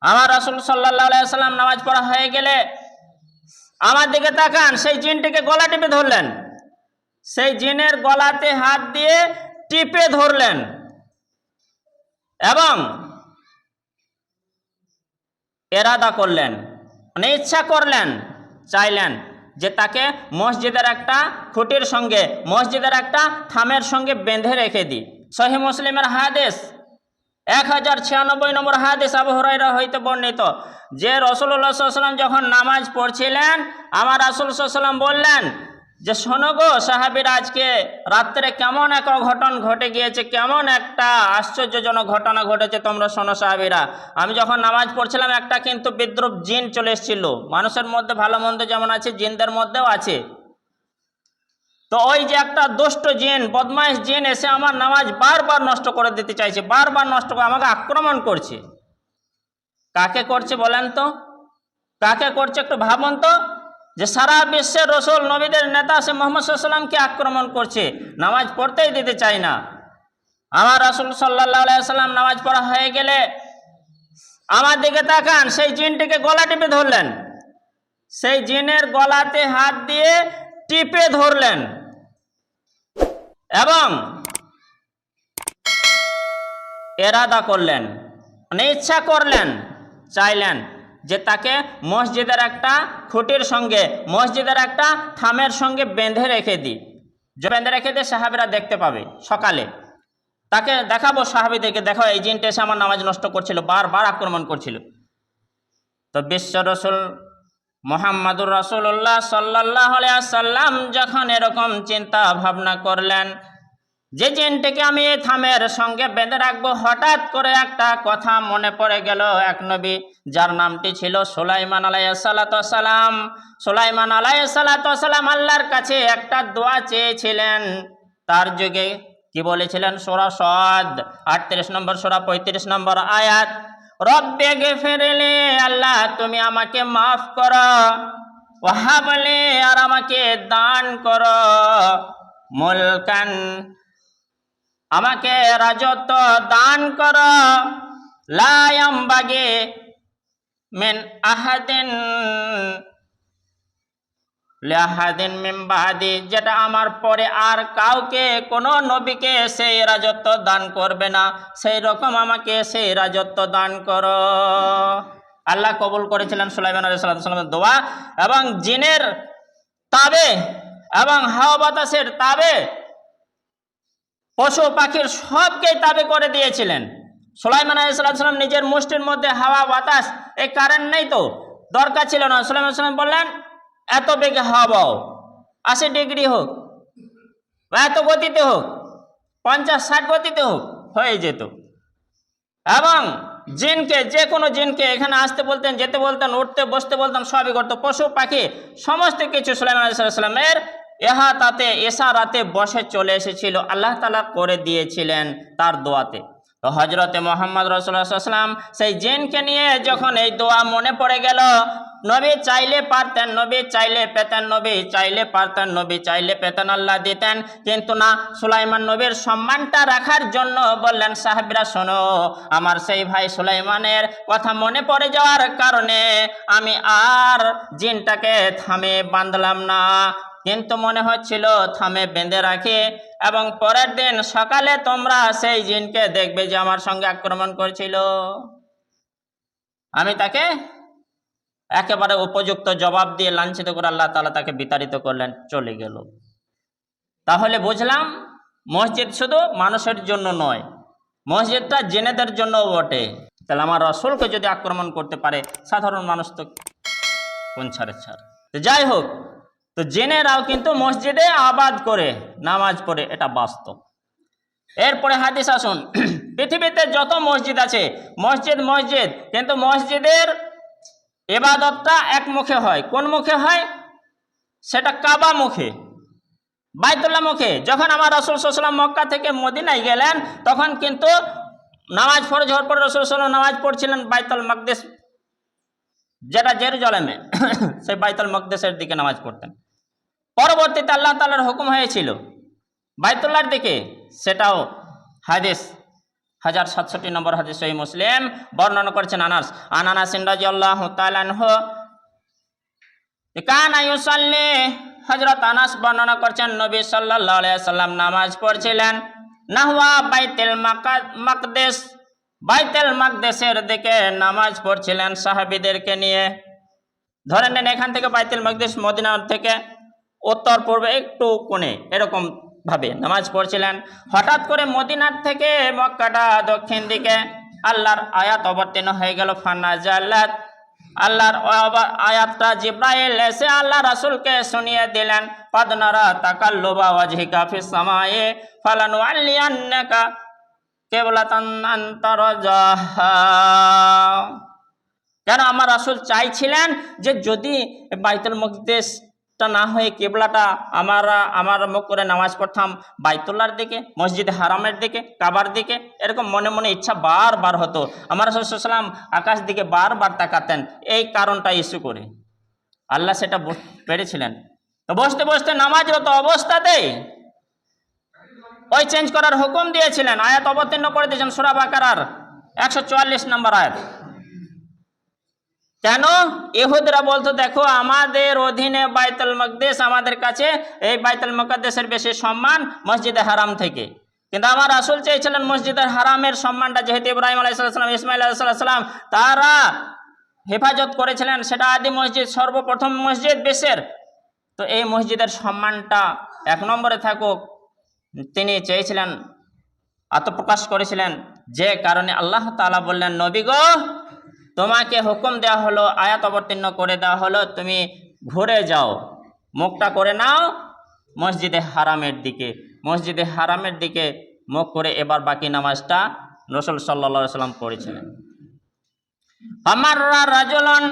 আমার রাসূল সাল্লাল্লাহু আলাইহি ওয়াসাল্লাম নামাজ পড়া হয়ে গেলে আমার দিকে তাকান, সেই জিনটিকে গলা টিপে ধরলেন, সেই জিনের গলাতে হাত দিয়ে টিপে ধরলেন এবং এরাদা করলেন, মানে ইচ্ছা করলেন, চাইলেন যে তাকে মসজিদের একটা খুঁটির সঙ্গে, মসজিদের একটা থামের সঙ্গে বেঁধে রেখে দিই। সহিহ মুসলিমের হাদিস 1096 নম্বর হাদিস, আবু হুরায়রা হইতে বর্ণিত যে রাসূলুল্লাহ সাল্লাল্লাহু আলাইহি ওয়াসাল্লাম যখন নামাজ পড়ছিলেন, আমার রাসূল সাল্লাল্লাহু আলাইহি ওয়াসাল্লাম বললেন যে শোনো গো সাহাবীরা, আজকে রাত্রে কেমন এক অঘটন ঘটে গিয়েছে, কেমন একটা আশ্চর্যজনক ঘটনা ঘটেছে, তোমরা শোনো সাহাবীরা। আমি যখন নামাজ পড়ছিলাম, একটা কিন্তু বিদ্রূপ জিন চলে এসেছিল। মানুষের মধ্যে ভালো মন্দ যেমন আছে, জিনদের মধ্যেও আছে। তো ওই যে একটা দুষ্ট জিন, বদমাইশ জিন এসে আমার নামাজ বারবার নষ্ট করে দিতে চাইছে, বারবার নষ্ট করে আমাকে আক্রমণ করছে। কাকে করছে বলেন তো, কাকে করছে একটু ভাবুন তো। যে সারা বিশ্বের রসুল, নবীদের নেতা সে মুহাম্মদ সাল্লাল্লাহু আলাইহি ওয়াসাল্লামকে আক্রমণ করছে, নামাজ পড়তেই দিতে চায় না। আমার রাসূল সাল্লাল্লাহু আলাইহি ওয়াসাল্লাম নামাজ পড়া হয়ে গেলে আমার দিকে তাকান, সেই জিনটিকে গলা টিপে ধরলেন, সেই জিনের গলাতে হাত দিয়ে টিপে ধরলেন এবং এরাদা করলেন, মানে ইচ্ছা করলেন, চাইলেন যে তাকে মসজিদের একটা খুঁটির সঙ্গে, মসজিদের একটা থামের সঙ্গে বেঁধে রেখে দিই। যে বেঁধে রেখে দিয়ে সাহাবীরা দেখতে পাবে, সকালে তাকে দেখাবো, সাহাবীদেরকে দেখো এই জিনটা এসে আমার নামাজ নষ্ট করছিল, বারবার আক্রমণ করছিল। তো বিশ্ব রসুল মুহাম্মাদুর রাসূলুল্লাহ সাল্লাল্লাহু আলাইহি ওয়াসাল্লাম যখন এরকম চিন্তা ভাবনা করলেন যে জিনটিকে আমি এই থামের সঙ্গে বেঁধে রাখবো, হঠাৎ করে একটা কথা মনে পড়ে গেল। এক নবী যার নামটি ছিল সুলাইমান আলাইহিস সালাতু ওয়াস সালাম, সুলাইমান আলাইহিস সালাতু ওয়াস সালাম আল্লাহর কাছে একটা দোয়া চেয়েছিলেন। তার যুগে কি বলেছিলেন? সূরা সাদ 38 নম্বর সূরা 35 নম্বর আয়াত, রব্বে গফিরলি, আল্লাহ তুমি আমাকে মাফ করো, ওয়াহাবলি, আর আমাকে দান করো, মুলকান, আমাকে রাজত্ব দান করো, লা ইয়ামবাগি মিন আহাদিন লিআহাদিন মিন বাদি, যেটা আমার পরে আর কাউকে, কোনো নবীকে সেই রাজত্ব দান করবে না, সেই রকম আমাকে সেই রাজত্ব দান করো। আল্লাহ কবুল করেছিলেন সুলাইমান আলাইহিস সালামের দোয়া এবং জিনের তাবে এবং হাওয়া বাতাসের তাবে, পশু পাখির সবকেই তাবে করে দিয়েছিলেন। সুলাইমান আলাইহিস সালাম নিজের মুষ্টির মধ্যে হাওয়া বাতাস, এই কারেন্ট নেই তো, দরকার ছিল না। সুলাইমান সালাম বললেন এত বেগে হাওয়া বও, 80 ডিগ্রি হোক, এত গতিতে হোক, 50-60 গতিতে হোক, হয়ে যেত। এবং জিনকে, যে কোনো জিনকে এখানে আসতে বলতেন, যেতে বলতেন, উঠতে বসতে বলতেন, সবই করতো। পশু পাখি সমস্ত কিছু সুলাইমান আলাইহিস সালামের এহাতাতে, ইশারাতে বসে চলে এসেছিল, আল্লাহ তাআলা করে দিয়েছিলেন তার দোয়াতে। তো হযরতে মুহাম্মদ রাসূলুল্লাহ সাল্লাল্লাহু আলাইহি ওয়াসাল্লাম সেই জিনকে নিয়ে যখন এই দোয়া মনে পড়ে গেল, নবী চাইলে পারতেন, নবী চাইলে পেতেন, নবী চাইলে পারতেন, নবী চাইলে পেতেন, আল্লাহ দিতেন, কিন্তু না। সুলাইমান নবীর সম্মানটা রাখার জন্য বললেন, সাহাবীরা শোনো, আমার সেই ভাই সুলাইমানের কথা মনে পড়ে যাওয়ার কারণে আমি আর জিনটাকে থামে বাঁধলাম না, কিন্তু মনে হচ্ছিল থামে বেঁধে রাখি, এবং পরের দিন সকালে তোমরা সেই জিনকে দেখবে যে আমার সঙ্গে আক্রমণ করেছিল, আমি তাকে একেবারে উপযুক্ত জবাব দিয়ে লাঞ্ছিত করে আল্লাহ তাআলা তাকে বিতাড়িত করলেন, চলে গেল। তাহলে বুঝলাম মসজিদ শুধু মানুষের জন্য নয়, মসজিদটা জিনেদের জন্যও বটে। তাহলে আমার রাসূলকে যদি আক্রমণ করতে পারে, সাধারণ মানুষ তো কোন ছাড়ে ছাড়। তো যাই হোক, তো জিনেরাও কিন্তু মসজিদে আবাদ করে নামাজ পড়ে, এটা বাস্তব। এরপরে হাদিস আসুন, পৃথিবীতে যত মসজিদ আছে, মসজিদ মসজিদ, কিন্তু মসজিদের ইবাদতটা এক মুখে হয়। কোন মুখে হয়? সেটা কাবা মুখে, বাইতুল্লাহ মুখে। যখন আমার রাসূল সাল্লাল্লাহু আলাইহি ওয়াসাল্লাম মক্কা থেকে মদিনায় গেলেন, তখন কিন্তু নামাজ ফরজ হওয়ার পর রাসূল সাল্লাল্লাহু আলাইহি ওয়াসাল্লাম নামাজ পড়ছিলেন বাইতুল মাকদিস, যেটা জেরুজালেমে, সেই বাইতুল মাকদিসের দিকে নামাজ পড়তেন। পরবর্তীতে আল্লাহ তাআলার হুকুম হয়েছিল বাইতুল্লাহর দিকে, সেটাও হাদিস 1067 নম্বর হাদিস সহিহ মুসলিম বর্ণনা করেছেন আনাস আনাস রাদিয়াল্লাহু তাআলা আনহু কানা ইউসাল্লি হযরত আনাস বর্ণনা করছেন নবী সাল্লাল্লাহু আলাইহি ওয়াসাল্লাম নামাজ পড়ছিলেন নাহওয়া বাইতুল মাকদিস বাইতুল মাকদিসের দিকে নামাজ পড়ছিলেন সাহাবীদেরকে নিয়ে। ধরে নেন এখান থেকে বাইতুল মাকদিস মদিনার থেকে উত্তর পূর্বে একটু কোণে এরকম ভাবে নামাজ পড়ছিলেন। হঠাৎ করে মদিনার থেকে মক্কাটা দক্ষিণ দিকে আল্লাহর আয়াত অবতীর্ণ হয়ে গেল ফানাজালাত। আল্লাহর আয়াতটা জিব্রাইল এসে আল্লাহ রাসূলকে শুনিয়ে দিলেন পাদনারা তাকাল্লুবা ওয়াজহিকা ফিস সামায়ে ফালানুআল্লিয়ান্নাকা কিবলাতান আনতা রাজাহা। কেন আমার রাসূল চাইছিলেন যে যদি বাইতুল মাকদিসটা না হয়ে কিবলাটা আমার মুখ করে নামাজ পড়তাম বাইতুল্লাহর দিকে, মসজিদে হারামের দিকে, কাবার দিকে, এরকম মনে মনে ইচ্ছা বারবার হতো। আমার রাসূল সাল্লাল্লাহু আলাইহি ওয়াসাল্লাম আকাশ দিকে বারবার তাকাতেন, এই কারণটা ইস্যু করে আল্লাহ সেটা পেরেছিলেন। তো বসতে বসতে নামাজরত অবস্থাতেই ওই চেঞ্জ করার হুকুম দিয়েছিলেন, আয়াত অবতীর্ণ করে দিয়েছেন সূরা বাকারার 144 নম্বর আয়াত। কেন? ইহুদিরা বলতো দেখো আমাদের অধীনে বাইতুল মাকদিস, আমাদের কাছে এই বাইতুল মুকাদ্দাসের বেশি সম্মান মসজিদে হারাম থেকে। কিন্তু আমার রাসূল চেয়েছিলেন মসজিদের হারামের সম্মানটা যেহেতু ইব্রাহিম আলাইহিস সালাম, ইসমাইল আলাইহিস সালাম তারা হেফাজত করেছিলেন, সেটা আদি মসজিদ, সর্বপ্রথম মসজিদ বিশ্বের, তো এই মসজিদের সম্মানটা এক নম্বরে থাকুক তিনি চেয়েছিলেন, আত্মপ্রকাশ করেছিলেন। যে কারণে আল্লাহ তাআলা বললেন নবী গো তোমাকে হুকুম দেওয়া হলো, আয়াত অবতীর্ণ করে দেওয়া হলো, তুমি ঘুরে যাও, মুখটা করে নাও মসজিদে হারামের দিকে। মসজিদে হারামের দিকে মুখ করে এবার বাকি নামাজটা রাসূল সাল্লাল্লাহু আলাইহি ওয়াসাল্লাম পড়েছিলেন। ফামাররা রাজুলুন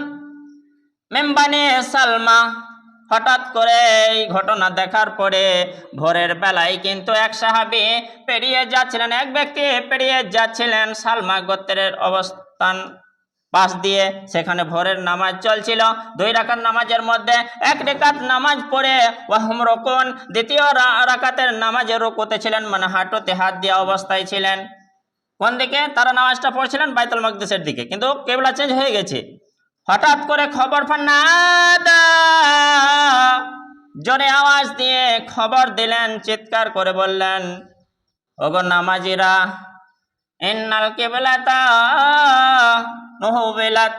মিন বানি সালমা, হঠাৎ করে এই ঘটনা দেখার পরে ভোরের বেলায় কিন্তু এক সাহাবী পেরিয়ে যাচ্ছিলেন, এক ব্যক্তি পেরিয়ে যাচ্ছিলেন সালমা গোত্রের অবস্থান পাশ দিয়ে। সেখানে ভোরের নামাজ চলছিল, 2 রাকাত নামাজের মধ্যে 1 রাকাত নামাজ পড়ে ওয়াহুম রুকুন, দ্বিতীয় রাকাতের নামাজে রুকুতে ছিলেন, মানে হাঁটুতে হাত দেওয়া অবস্থায় ছিলেন। কোন দিকে? তারা নামাজটা পড়ছিলেন বাইতুল মাকদিসের দিকে, কিন্তু কিবলা চেঞ্জ হয়ে গেছে। হঠাৎ করে খবর ফান্নাদা, জোরে আওয়াজ দিয়ে খবর দিলেন, চিৎকার করে বললেন ওগো নামাজিরা ইন্নাল কিবলাতা নুহুবিলাত,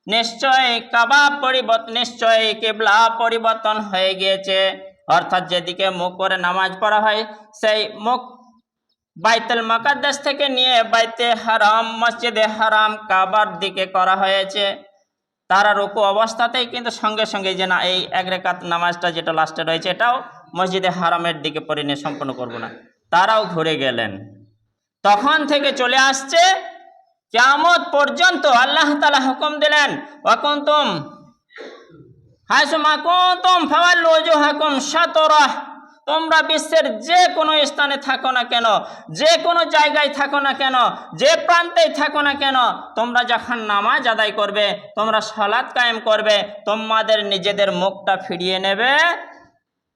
নিশ্চয় কাবা পরিবর্তন, নিশ্চয় কিবলা পরিবর্তন হয়ে গিয়েছে। অর্থাৎ যেদিকে মুখ করে নামাজ পড়া হয় সেই মুখ বাইতুল মুকাদ্দাস থেকে নিয়ে বাইতে হারাম, মসজিদে হারাম, কাবার দিকে করা হয়েছে। তারা রুকু অবস্থাতেই কিন্তু সঙ্গে সঙ্গে যে না এই 1 রাকাত নামাজটা যেটা লাস্টে রয়েছে এটাও মসজিদে হারামের দিকে পড়ে নিয়ে সম্পন্ন করব না, তারাও ঘুরে গেলেন। তখন থেকে চলে আসছে কিয়ামত পর্যন্ত আল্লাহ তাআলা হুকুম দিলেন ওয়াকুনতুম হাইসুমা কুনতুম ফাওয়াল্লু ওয়াজহাকুম শাতরাহ, তোমরা বিশ্বের যে কোনো স্থানে থাকো না কেন, যে কোনো জায়গায় থাকো না কেন, যে প্রান্তেই থাকো না কেন, তোমরা যখন নামাজ আদায় করবে, তোমরা সালাত কায়েম করবে, তোমাদের নিজেদের মুখটা ফিরিয়ে নেবে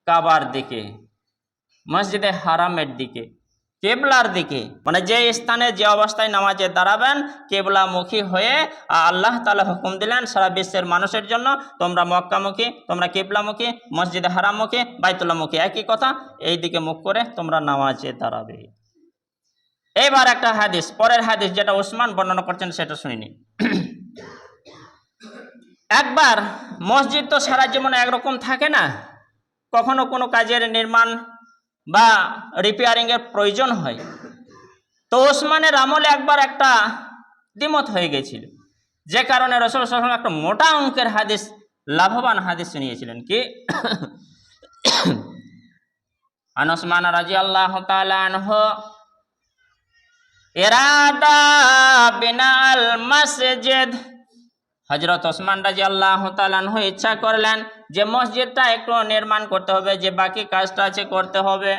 কাবার দিকে, মসজিদে হারামের দিকে, কেবলার দিকে, মানে যে স্থানে যে অবস্থায় নামাজে দাঁড়াবেন কেবলামুখী হয়ে। আল্লাহ তাআলা হুকুম দিলেন সারা বিশ্বের মানুষের জন্য তোমরা মক্কামুখী, তোমরা কেবলামুখী, মসজিদে হারামমুখী, বাইতুল্লাহমুখী, একই কথা, এই দিকে মুখ করে তোমরা নামাজে দাঁড়াবে। এবার একটা হাদিস, পরের হাদিস যেটা উসমান বর্ণনা করছেন সেটা শুনিনি। একবার মসজিদ তো সারা জীবনে একরকম থাকে না, কখনো কোনো কাজের নির্মাণ বা রিপেয়ারিংয়ের প্রয়োজন হয়। তো ওসমানের আমলে একবার একটা দ্বিমত হয়ে গেছিল, যে কারণে রাসূল সাল্লাল্লাহু আলাইহি ওয়াসাল্লাম একটা মোটা অঙ্কের হাদিস, লাভবান হাদিস শুনিয়েছিলেন। কি? আন ওসমান রাদিয়াল্লাহু তাআলা আনহু ইরাদা বিনাল মসজিদ, হযরত ওসমান রাদিয়াল্লাহু তাআলা আনহু ইচ্ছা করলেন যে মসজিদটা একটু নির্মাণ করতে হবে, যে বাকি কাজটা আছে করতে হবে।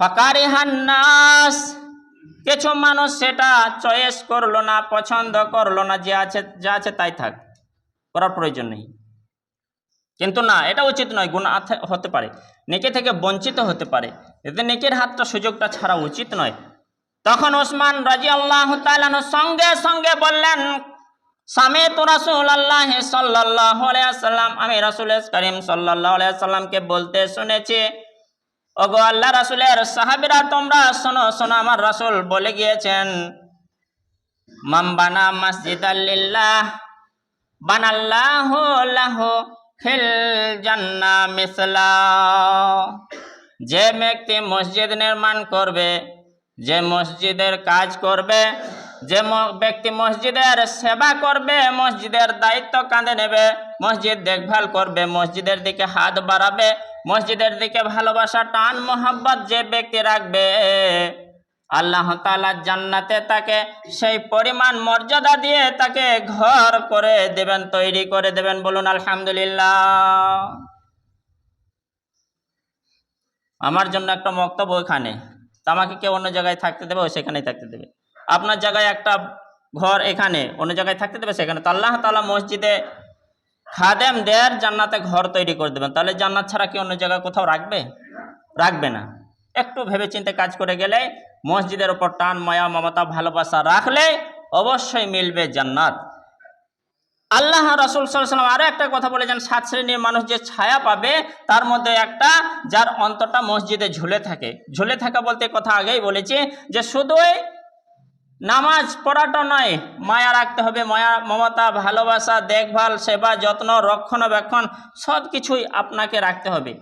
ফাকারিহান নাস, কিছু মানুষ সেটা চয়েস করলো না, পছন্দ করলো না, যে আছে যা আছে তাই থাক, করার প্রয়োজন নেই। কিন্তু না, এটা উচিত নয়, গুনাহ হতে পারে, নেকি থেকে বঞ্চিত হতে পারে, এতে নেকির হাতটা সুযোগটা ছাড়া উচিত নয়। তখন ওসমান রাদিয়াল্লাহু তাআলা সঙ্গে সঙ্গে বললেন, সামিতু রাসূলুল্লাহ সাল্লাল্লাহু আলাইহি ওয়াসাল্লাম, আমি রাসূল করিম সাল্লাল্লাহু আলাইহি ওয়াসাল্লামকে বলতে শুনেছি, ওগো আল্লাহ রাসূলের সাহাবীরা তোমরা শোনো শোনো, আমার রাসূল বলে গিয়েছেন, মান বানা মসজিদাল লিল্লাহ বানাল্লাহু লাহু ফিল জান্নাহ মিসলা। যে ব্যক্তি মসজিদ নির্মাণ করবে, যে মসজিদের কাজ করবে, যে ব্যক্তি মসজিদের সেবা করবে, মসজিদের দায়িত্ব কাঁধে নেবে, মসজিদ দেখভাল করবে, মসজিদের দিকে হাত বাড়াবে, মসজিদের দিকে ভালোবাসা টান মোহাব্বত যে ব্যক্তি রাখবে, আল্লাহ তাআলা জান্নাতে তাকে সেই পরিমাণ মর্যাদা দিয়ে তাকে ঘর করে দেবেন, তৈরি করে দেবেন। বলুন আলহামদুলিল্লাহ। আমার জন্য একটা বক্তব্য ওইখানে, তো আমাকে কেউ অন্য জায়গায় থাকতে দেবে, সেখানেই থাকতে দেবে। আপনার জায়গায় একটা ঘর এখানে, অন্য জায়গায় থাকতে দেবে সেখানে। তো আল্লাহ তাআলা মসজিদে খাদেমদের জান্নাতে ঘর তৈরি করে দেবেন, তাহলে জান্নাত ছাড়া কি অন্য জায়গায় কোথাও রাখবে? রাখবে না। একটু ভেবেচিন্তে কাজ করে গেলে, মসজিদের ওপর টান মায়া মমতা ভালোবাসা রাখলে অবশ্যই মিলবে জান্নাত। আল্লাহ রাসূল সাল্লাল্লাহু আলাইহি ওয়াসাল্লাম আরো একটা কথা বলেছেন, 7 শ্রেণীর মানুষ যে ছায়া পাবে, তার মধ্যে একটা যার অন্তরটা মসজিদে ঝুলে থাকে। ঝুলে থাকা বলতে কথা আগেই বলেছি যে শুধুই নামাজ পড়াটা নয়, মায়া রাখতে হবে, মায়া মমতা ভালোবাসা দেখভাল সেবা যত্ন রক্ষণাবেক্ষণ সব কিছুই আপনাকে রাখতে হবে।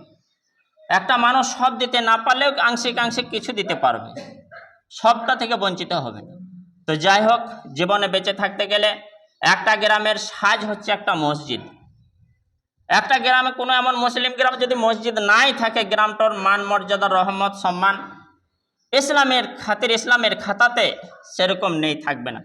একটা মানুষ সব দিতে না পারলেও আংশিক আংশিক কিছু দিতে পারবে, সবটা থেকে বঞ্চিত হবে না। তো যাই হোক, জীবনে বেঁচে থাকতে গেলে একটা গ্রামের সাজ হচ্ছে একটা মসজিদ। একটা গ্রামে কোনো এমন মুসলিম গ্রাম যদি মসজিদ নাই থাকে, গ্রামটার মান মর্যাদা রহমত সম্মান ইসলামের খাতির ইসলামের খাতাতে সেরকম নেই, থাকবে না।